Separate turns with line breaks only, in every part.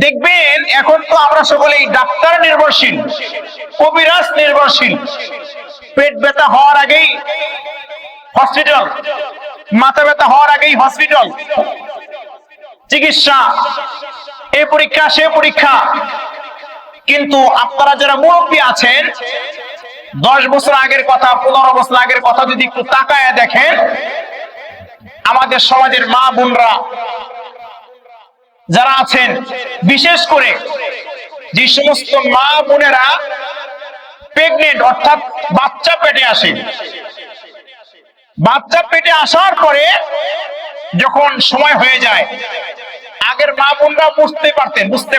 দেখবেন এখন তো আমরা সকলেই ডাক্তার নির্ভরশীল, কবিরাজ নির্ভরশীল। পেট ব্যথা হওয়ার আগেই হসপিটাল, মাথা ব্যথা হওয়ার আগেই হসপিটাল, চিকিৎসা, এ পরীক্ষা সে পরীক্ষা। কিন্তু আপনারা যারা মুরব্বী আছেন, 10 বছর আগের কথা, 15 বছর আগের কথা যদি একটু তাকায় দেখেন, আমাদের সমাজের মা বোনরা যারা আছেন, বিশেষ করে যে সমস্ত মা বোনেরা প্রেগনেন্ট অর্থাৎ বাচ্চা পেটে আসে, বাচ্চা পেটে আসার পরে যখন সময় হয়ে যায়, আগের মা বোনরা বুঝতে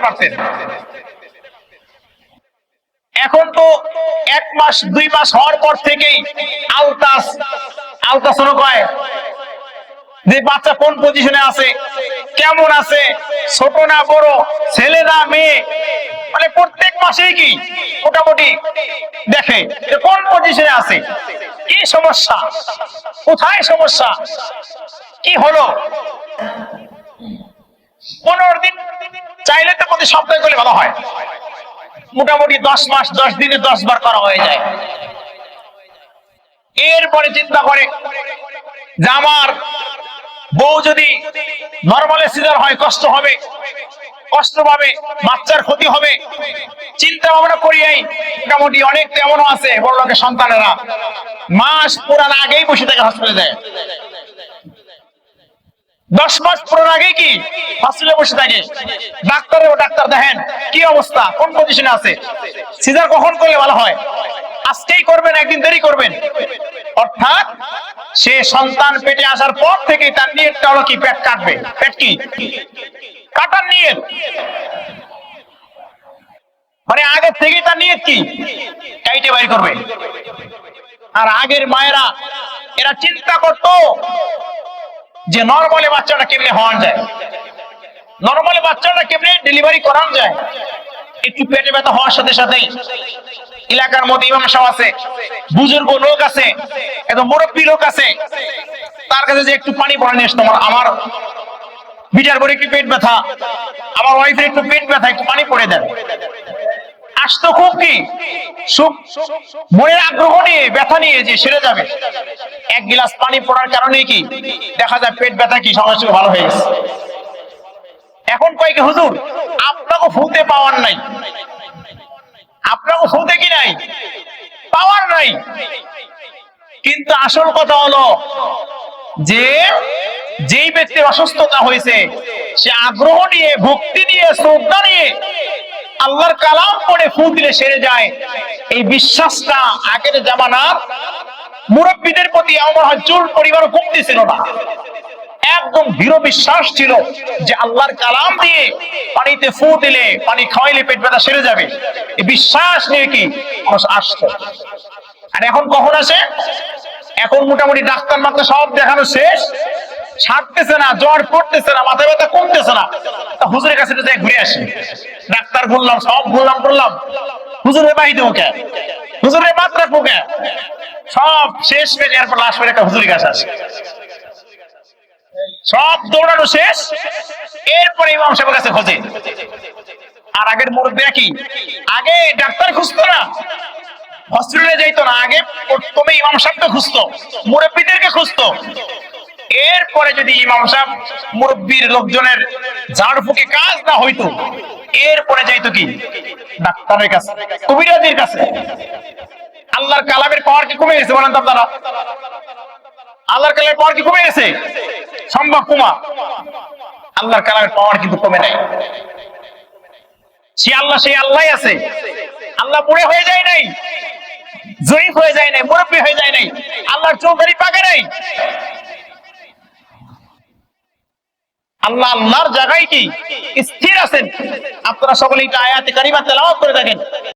পারতেন। এখন তো 1 মাস 2 মাস হওয়ার পর থেকেই আলট্রাসাউন্ড হয় যে বাচ্চা কোন পজিশনে আছে, কেমন আছে, ছোট না বড়, ছেলে না মেয়ে, মানে প্রত্যেক মাসেই কি মোটামুটি দেখে যে কোন পজিশনে আছে, কি সমস্যা, কোথায় সমস্যা, কি হলো। 15 দিন চাইলে তো প্রতি সপ্তাহে করলে ভালো হয়, মোটামুটি 10 মাস 10 দিনে 10 বার করা হয়ে যায়। এরপরে চিন্তা করে যে আমার বউ যদি নরমালে সিজার হয় কষ্ট হবে, কষ্ট পাবে, বাচ্চার ক্ষতি হবে। চিন্তা ভাবনা করি, মোটামুটি অনেক এমনও আছে বড় লোকের সন্তানেরা মাস পুরান আগেই বসে থাকে হসপিটালে যায়, 10 মাস পুরান আগেই কি হসপিটালে বসে থাকে। ডাক্তার দেখেন কি অবস্থা, কোন পজিশনে আছে, সিজার কখন করলে ভালো হয়, আজকেই করবেন, একদিন দেরি করবেন। অর্থাৎ সে সন্তান পেটে আসার পর থেকে তার নিয়তটা হলো কি পেট কাটবে, পেট কি কাটার নিয়ত, মানে আগে থেকে তার নিয়ত কি কাইটে বাইর করবে। আর আগের মায়েরা এরা চিন্তা করতো যে নরমালি বাচ্চাটা কেমনে হওয়া যায়, নরমালি বাচ্চাটা কেমনে ডেলিভারি করানো যায়। একটু পেটে ব্যথা হওয়ার সাথে সাথেই এলাকার মধ্যে ইমাম সাহেব আছে, বুজুর্গ লোক আছে, একদম মুরব্বী লোক আছে, তার কাছে যে একটু পানি পড়া নিয়ে আসতো, আমার বিটার পরে একটু পেট ব্যথা, আমার ওয়াইফের একটু পেট ব্যথা, একটু পানি পড়ে দেন। আসতো খুব কি সুখ, মনের আগ্রহ নিয়ে, ব্যথা নিয়ে যে সেরে যাবে। 1 গিলাস পানি পড়ার কারণে কি দেখা যায় পেট ব্যথা কি সঙ্গে সঙ্গে ভালো হয়ে গেছে। এখন কয় কি হুজুর আপনাকে ফুতে পাওয়ার নাই, আপনাকে ফুতে কি নাই, পাওয়ার নাই। কিন্তু আসল কথা হলো যে যেই ব্যক্তির অসুস্থতা হয়েছে সে আগ্রহ নিয়ে, ভক্তি নিয়ে, শ্রদ্ধা নিয়ে আল্লাহর কালাম পড়ে ফু দিলে সেরে যায়। এই বিশ্বাসটা আগের জামানার মুরব্বীদের প্রতি আমার চুল পরিবারও কমতি ছিল না, একদম দৃঢ় বিশ্বাস ছিল যে আল্লাহর কালাম দিয়ে পানিতে ফু দিলে, পানি খাওয়াইলে পেট ব্যথা সেরে যাবে। এই বিশ্বাস নিয়ে কি আসতো। আর এখন কখন আসে, এখন মোটামুটি ডাক্তার মাত্র সব দেখানো শেষ, ছাড়তেছে না, জ্বর পড়তেছে না, মাথা ব্যথা কমতেছে না, তা হুজুরের কাছে যাই ঘুরে আসি। ডাক্তার বললাম, সব বললাম, হুজুরের বাহিতে ওকে, হুজুরের মাত্রা পোকে, সব শেষ পেয়ে এরপর লাশ পেয়ে একটা হুজুরের কাছে আসে, সব দৌড়ানো শেষ, এরপরে ইমাম সাহেবের কাছে খোঁজে। আর আগের মুরব্বীরা কি আগে ডাক্তার খুঁজতো না, হসপিটালে যাইতো না, আগে প্রথমে ইমাম সাহেবকে খুঁজতো, মুরব্বীদেরকে খুঁজতো। এরপরে যদি ইমাম সাহেব মুরব্বীর লোকজনের ঝাড় ফুঁকে কাজ না হইতো, এরপরে যাইতো কি ডাক্তারের কাছে, কবিরাজের কাছে। আল্লাহর কালামের পাওয়ার কি কমে গেছে বলেন তো আপনারা? আল্লাহর কালামের পাওয়ার কি কমে গেছে? সম্ভব কমা? আল্লাহর কালামের পাওয়ার কিন্তু কমে নাই। সে আল্লাহই আছে, আল্লাহ বুড়ে হয়ে যায় নাই, জয়ীফ হয়ে যায় নাই, মুরব্বী হয়ে যায় নাই, আল্লাহর চৌধুরী পাকে নাই। আল্লাহ আল্লাহর জায়গায় কি স্থির আছেন। আপনারা সকলে এটা আয়াতে কারিমা তেলাওয়াত করে থাকেন।